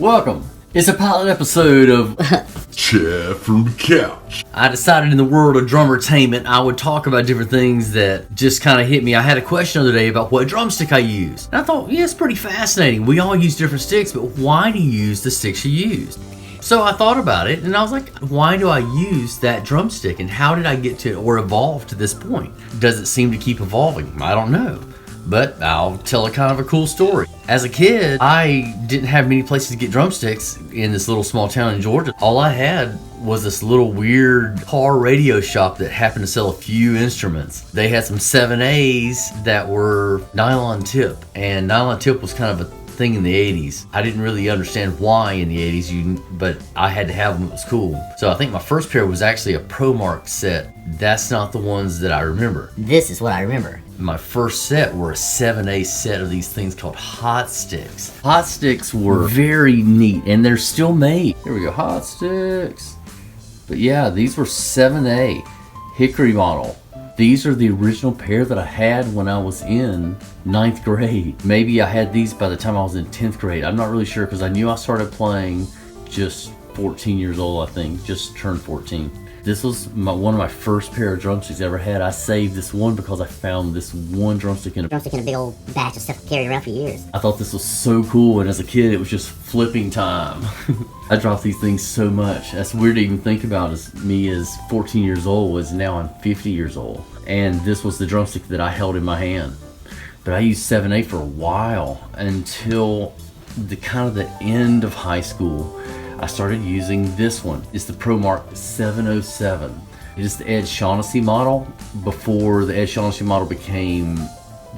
Welcome. It's a pilot episode of Chat from the Couch. I decided in the world of drummertainment I would talk about different things that just kind of hit me. I had a question the other day about what drumstick I use. And I thought, yeah, it's pretty fascinating. We all use different sticks, but why do you use the sticks you use? So I thought about it and I was like, why do I use that drumstick and how did I get to or evolve to this point? Does it seem to keep evolving? I don't know. But I'll tell a kind of a cool story. As a kid, I didn't have many places to get drumsticks in this little small town in Georgia. All I had was this little weird car radio shop that happened to sell a few instruments. They had some 7As that were nylon tip, and nylon tip was kind of a thing in the 80s. I didn't really understand why in the 80s, but I had to have them. It was cool. So I think my first pair was actually a Promark set. That's not the ones that I remember. This is what I remember. My first set were a 7A set of these things called hotsticks. Hotsticks were very neat, and they're still made. Here we go, hotsticks. But yeah, these were 7A hickory model. These are the original pair that I had when I was in 9th grade. Maybe I had these by the time I was in 10th grade. I'm not really sure because I knew I started playing just 14 years old, I think. Just turned 14. This was one of my first pair of drumsticks I ever had. I saved this one because I found this one drumstick in a big old batch of stuff to carry around for years. I thought this was so cool, and as a kid, it was just flipping time. I dropped these things so much. That's weird to even think about as me as 14 years old, as now I'm 50 years old. And this was the drumstick that I held in my hand. But I used 7A for a while until the kind of the end of high school. I started using this one. It's the Promark 707. It is the Ed Shaughnessy model before the Ed Shaughnessy model became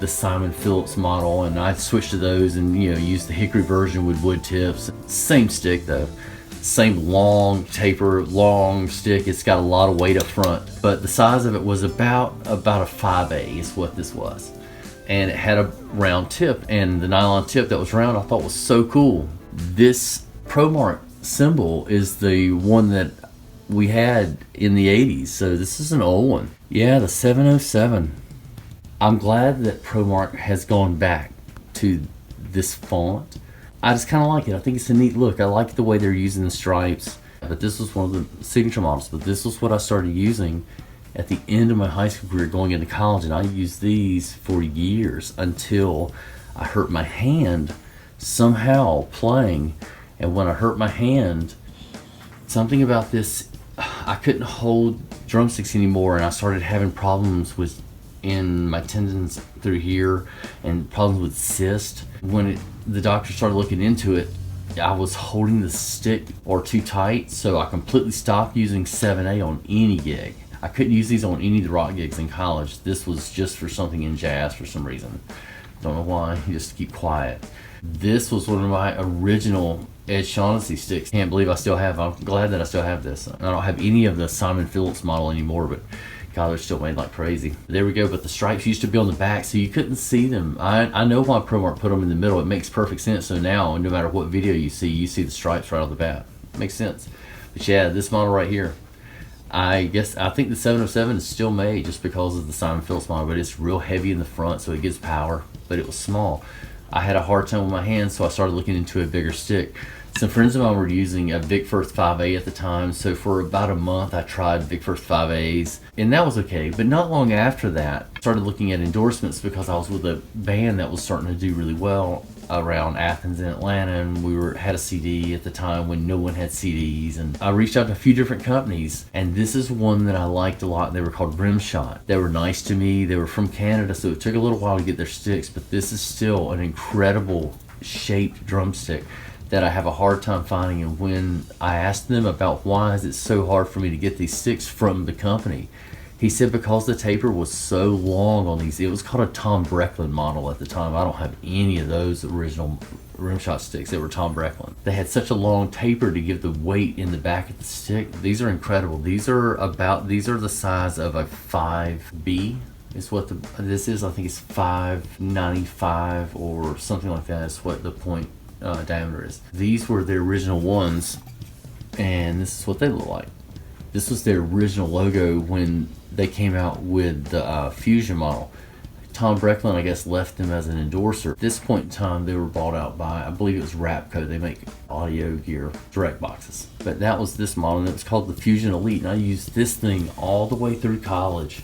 the Simon Phillips model, and I switched to those and used the hickory version with wood tips. Same stick though. Same long taper, long stick. It's got a lot of weight up front, but the size of it was about a 5A is what this was. And it had a round tip, and the nylon tip that was round I thought was so cool. This Promark symbol is the one that we had in the 80s, so this is an old one. Yeah, the 707. I'm glad that Promark has gone back to this font. I just kind of like it. I think it's a neat look. I like the way they're using the stripes. But this was one of the signature models, but this was what I started using at the end of my high school career going into college, and I used these for years until I hurt my hand somehow playing. And when I hurt my hand, something about this, I couldn't hold drumsticks anymore, and I started having problems in my tendons through here and problems with cyst. When the doctor started looking into it, I was holding the stick or too tight, so I completely stopped using 7A on any gig. I couldn't use these on any of the rock gigs in college. This was just for something in jazz for some reason. Don't know why, just to keep quiet. This was one of my original Ed Shaughnessy sticks. Can't believe I still have. I'm glad that I still have this. I don't have any of the Simon Phillips model anymore, but God, they're still made like crazy. There we go. But the stripes used to be on the back, so you couldn't see them. I know why Promark put them in the middle. It makes perfect sense. So now, no matter what video you see the stripes right off the bat. Makes sense. But yeah, this model right here, I think the 707 is still made just because of the Simon Phillips model, but it's real heavy in the front, so it gives power. But it was small. I had a hard time with my hands, so I started looking into a bigger stick. Some friends of mine were using a Vic Firth 5A at the time, so for about a month I tried Vic Firth 5As, and that was okay. But not long after that, I started looking at endorsements because I was with a band that was starting to do really well around Athens and Atlanta, and we had a CD at the time when no one had CDs, and I reached out to a few different companies, and this is one that I liked a lot. They were called Rimshot. They were nice to me. They were from Canada, so it took a little while to get their sticks, but this is still an incredible shaped drumstick that I have a hard time finding. And when I asked them about why is it so hard for me to get these sticks from the company, he said because the taper was so long on these. It was called a Tom Brecklin model at the time. I don't have any of those original Rimshot sticks. They were Tom Brecklin. They had such a long taper to give the weight in the back of the stick. These are incredible. These are the size of a 5B. Is what this is. I think it's 595 or something like that. Is what the point diameter is. These were the original ones, and this is what they look like. This was their original logo when they came out with the Fusion model. Tom Brecklin, I guess, left them as an endorser. At this point in time, they were bought out by, I believe it was Rapco. They make audio gear, direct boxes. But that was this model, and it was called the Fusion Elite. And I used this thing all the way through college,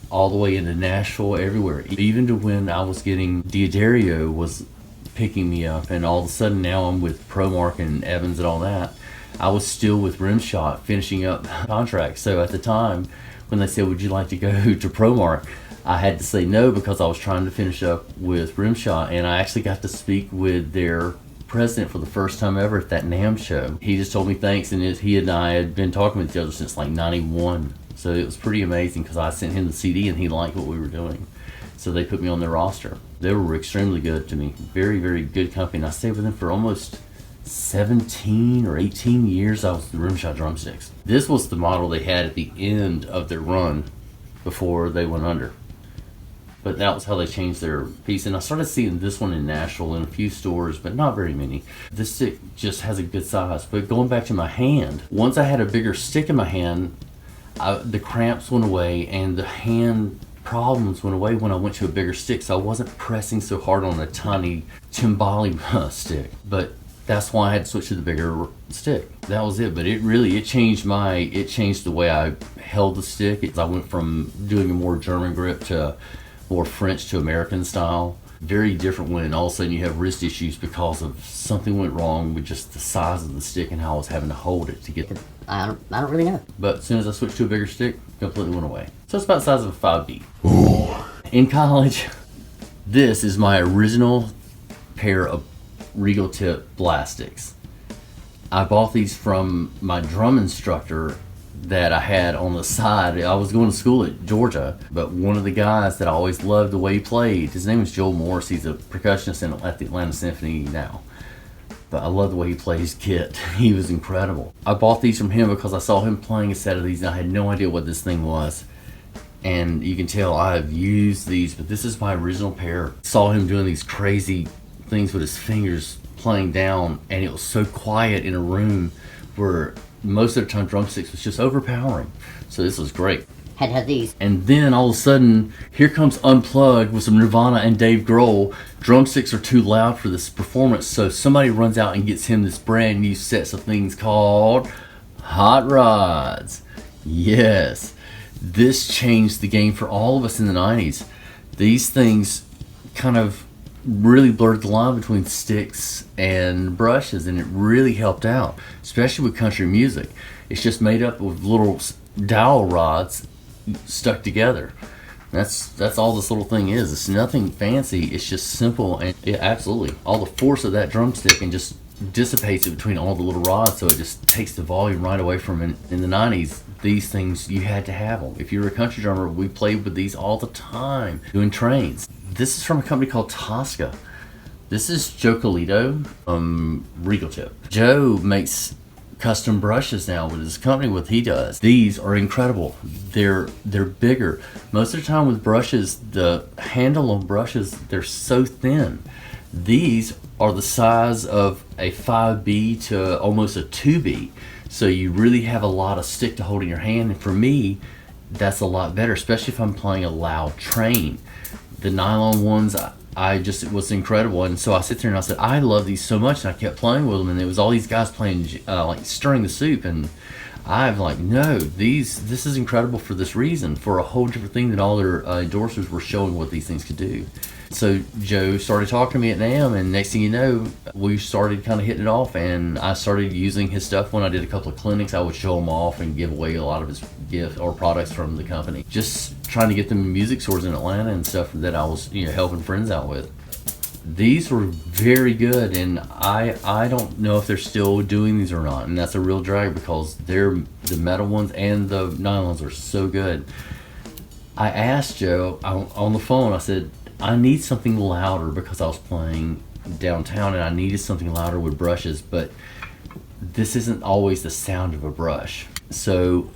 all the way into Nashville, everywhere. Even to when I was getting Daddario was picking me up, and all of a sudden now I'm with Promark and Evans and all that. I was still with Rimshot finishing up contracts. So at the time when they said, would you like to go to Promark, I had to say no because I was trying to finish up with Rimshot. And I actually got to speak with their president for the first time ever at that NAMM show. He just told me thanks, and he and I had been talking with each other since like 91. So it was pretty amazing because I sent him the CD and he liked what we were doing. So they put me on their roster. They were extremely good to me. Very, very good company. And I stayed with them for almost 17 or 18 years. I was the Rimshot drumsticks. This was the model they had at the end of their run before they went under. But that was how they changed their piece. And I started seeing this one in Nashville in a few stores, but not very many. This stick just has a good size. But going back to my hand, once I had a bigger stick in my hand, the cramps went away and the hand problems went away when I went to a bigger stick. So I wasn't pressing so hard on a tiny timbali stick. But that's why I had to switch to the bigger stick. That was it. But it changed the way I held the stick. I went from doing a more German grip to more French to American style. Very different when all of a sudden you have wrist issues because of something went wrong with just the size of the stick and how I was having to hold it to get. I don't really know. But as soon as I switched to a bigger stick, completely went away. So it's about the size of a 5B. In college, this is my original pair of Regal tip blast sticks. I bought these from my drum instructor that I had on the side. I was going to school at Georgia, but one of the guys that I always loved the way he played, his name is Joel Morris. He's a percussionist at the Atlanta Symphony now. But I love the way he plays kit. He was incredible. I bought these from him because I saw him playing a set of these and I had no idea what this thing was. And you can tell I've used these, but this is my original pair. Saw him doing these crazy things with his fingers playing down, and it was so quiet in a room where most of the time drumsticks was just overpowering. So this was great. Had to have these. And then all of a sudden, here comes Unplugged with some Nirvana and Dave Grohl. Drumsticks are too loud for this performance, so somebody runs out and gets him this brand new set of things called Hot Rods. Yes, this changed the game for all of us in the 90s. These things kind of really blurred the line between sticks and brushes, and it really helped out, especially with country music. It's just made up of little dowel rods stuck together. That's all this little thing is. It's nothing fancy. It's just simple, and it absolutely all the force of that drumstick and just dissipates it between all the little rods, so it just takes the volume right away from it. In the 90s, these things, you had to have them. If you were a country drummer, we played with these all the time doing trains. This is from a company called Tosca. This is joecalato, Regal tip. Joe makes custom brushes now with his company, what he does. These are incredible. They're bigger. Most of the time with brushes, the handle on brushes, they're so thin. These are the size of a 5B to almost a 2B. So you really have a lot of stick to hold in your hand. And for me, that's a lot better, especially if I'm playing a loud train. The nylon ones, it was incredible. And so I sit there and I said, I love these so much. And I kept playing with them. And it was all these guys playing, like stirring the soup. And I'm like, no, this is incredible for this reason, for a whole different thing that all their endorsers were showing what these things could do. So Joe started talking to me at NAMM, and next thing you know, we started kind of hitting it off, and I started using his stuff. When I did a couple of clinics, I would show him off and give away a lot of his gifts or products from the company. Just trying to get them in music stores in Atlanta and stuff that I was, helping friends out with. These were very good, and I don't know if they're still doing these or not, and that's a real drag because the metal ones and the nylons are so good. I asked Joe on the phone, I said, I need something louder because I was playing downtown and I needed something louder with brushes, but this isn't always the sound of a brush. So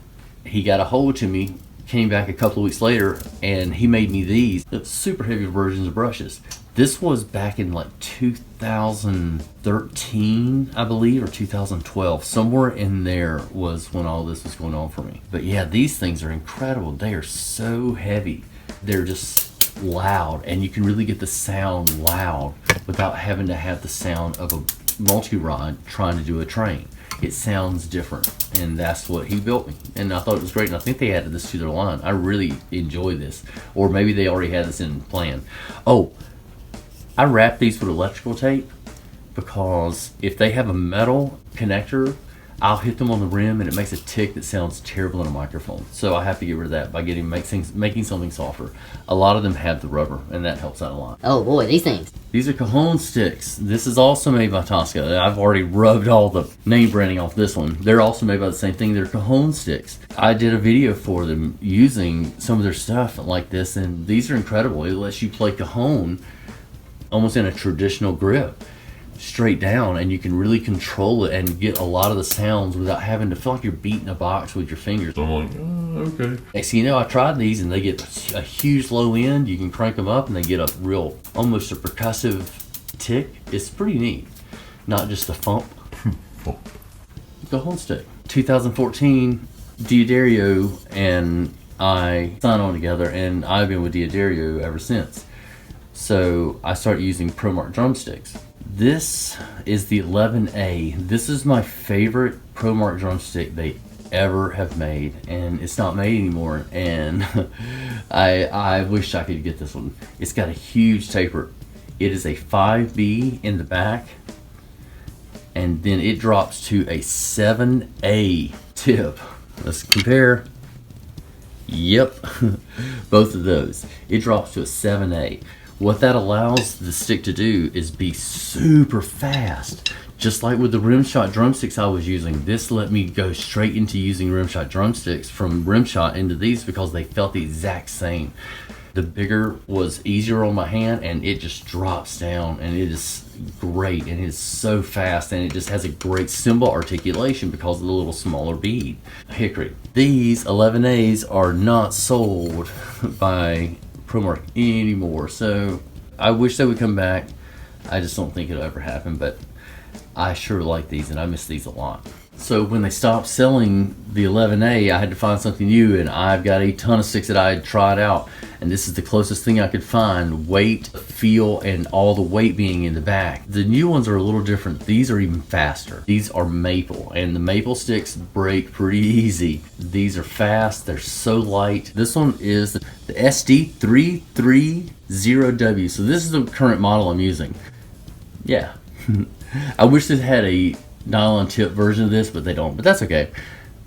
he got a hold to me, came back a couple of weeks later, and he made me these super heavy versions of brushes. This was back in like 2013, I believe, or 2012. Somewhere in there was when all this was going on for me. But yeah, these things are incredible. They are so heavy. They're just loud, and you can really get the sound loud without having to have the sound of a multi-rod trying to do a train. It sounds different, and that's what he built me, and I thought it was great, and I think they added this to their line. I really enjoy this, or maybe they already had this in plan. Oh, I wrap these with electrical tape because if they have a metal connector, I'll hit them on the rim and it makes a tick that sounds terrible in a microphone. So I have to get rid of that by making something softer. A lot of them have the rubber, and that helps out a lot. Oh boy, these things. These are cajonsticks. This is also made by Tosca. I've already rubbed all the name branding off this one. They're also made by the same thing. They're cajonsticks. I did a video for them using some of their stuff like this, and these are incredible. It lets you play cajon almost in a traditional grip, straight down, and you can really control it and get a lot of the sounds without having to feel like you're beating a box with your fingers. So I'm like, oh, okay. Next thing you know, I tried these and they get a huge low end. You can crank them up and they get a real, almost a percussive tick. It's pretty neat. Not just a thump. Cajon stick. 2014, Daddario and I signed on together, and I've been with Daddario ever since. So I started using Promark drumsticks. This is the 11A. This is my favorite Promark drumstick they ever have made, and it's not made anymore, and I wish I could get this one. It's got a huge taper. It is a 5B in the back, and then it drops to a 7A tip. Let's compare. Yep, both of those. It drops to a 7A. What that allows the stick to do is be super fast. Just like with the rimshot drumsticks I was using, this let me go straight into using rimshot drumsticks from rimshot into these because they felt the exact same. The bigger was easier on my hand, and it just drops down, and it is great, and it is so fast, and it just has a great cymbal articulation because of the little smaller bead. Hickory. These 11As are not sold by Promark anymore, so I wish they would come back. I just don't think it'll ever happen, but I sure like these, and I miss these a lot. So when they stopped selling the 11A, I had to find something new, and I've got a ton of sticks that I had tried out, and this is the closest thing I could find. Weight, feel, and all the weight being in the back. The new ones are a little different. These are even faster. These are maple, and the maple sticks break pretty easy. These are fast. They're so light. This one is the SD330W. So this is the current model I'm using. Yeah. I wish it had a nylon tip version of this, but they don't, but that's okay.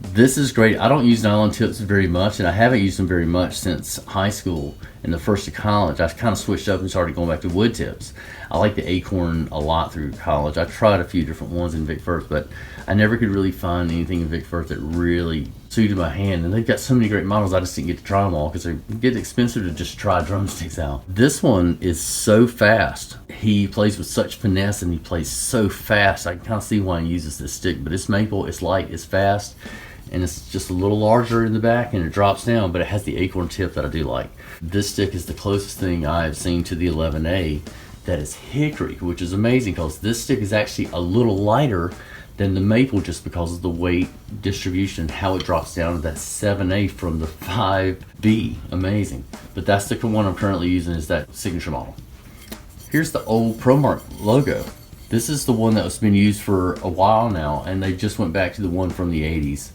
This is great. I don't use nylon tips very much, and I haven't used them very much since high school and the first of college. I kind of switched up and started going back to wood tips. I like the acorn a lot through college. I tried a few different ones in Vic Firth, but I never could really find anything in Vic Firth that really suited my hand, and they've got so many great models. I just didn't get to try them all because they get expensive to just try drumsticks out. This one is so fast. He plays with such finesse, and he plays so fast. I can kind of see why he uses this stick, but it's maple, it's light, it's fast, and it's just a little larger in the back, and it drops down, but it has the acorn tip that I do like. This stick is the closest thing I've seen to the 11A that is hickory, which is amazing because this stick is actually a little lighter than the maple just because of the weight distribution, how it drops down to that 7A from the 5B. Amazing. But that's the one I'm currently using, is that signature model. Here's the old Promark logo. This is the one that has been used for a while now, and they just went back to the one from the 80s.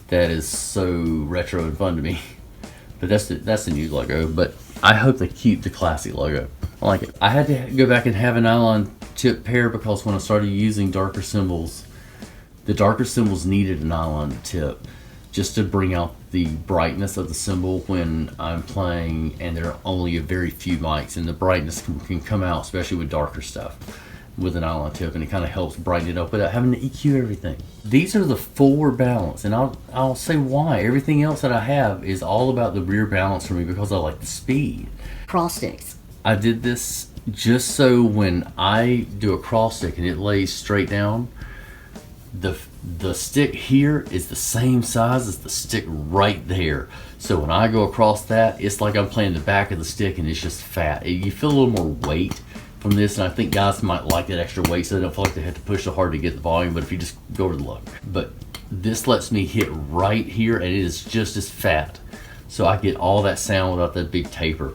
That is so retro and fun to me. But that's the new logo, but I hope they keep the classic logo. I like it. I had to go back and have a nylon tip pair because when I started using darker cymbals, the darker cymbals needed a nylon tip just to bring out the brightness of the cymbal when I'm playing, and there are only a very few mics, and the brightness can come out, especially with darker stuff, with a nylon tip, and it kind of helps brighten it up without having to EQ everything. These are the forward balance, and I'll say why. Everything else that I have is all about the rear balance for me because I like the speed. Cross sticks. I did this just so when I do a cross stick and it lays straight down, the stick here is the same size as the stick right there. So when I go across that, it's like I'm playing the back of the stick, and it's just fat. You feel a little more weight from this, and I think guys might like that extra weight so they don't feel like they have to push so hard to get the volume, but if you just go over the look. But this lets me hit right here, and it is just as fat. So I get all that sound without that big taper.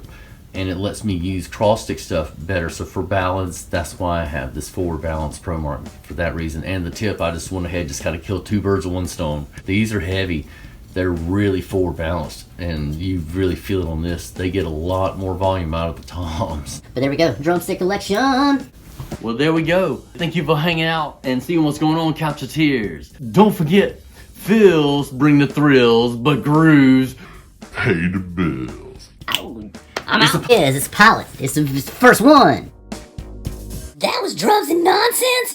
and it lets me use cross stick stuff better. So for balance, that's why I have this forward balance ProMark, for that reason. And the tip, I just went ahead, just kind of killed two birds with one stone. These are heavy. They're really forward balanced, and you really feel it on this. They get a lot more volume out of the toms. But there we go, drumstick collection. Well, there we go. Thank you for hanging out and seeing what's going on, Coucheteers. Don't forget, fills bring the thrills, but grooves Pay the bills. Ow. I'm out. It's pilot. It's the first one. That was drums and nonsense?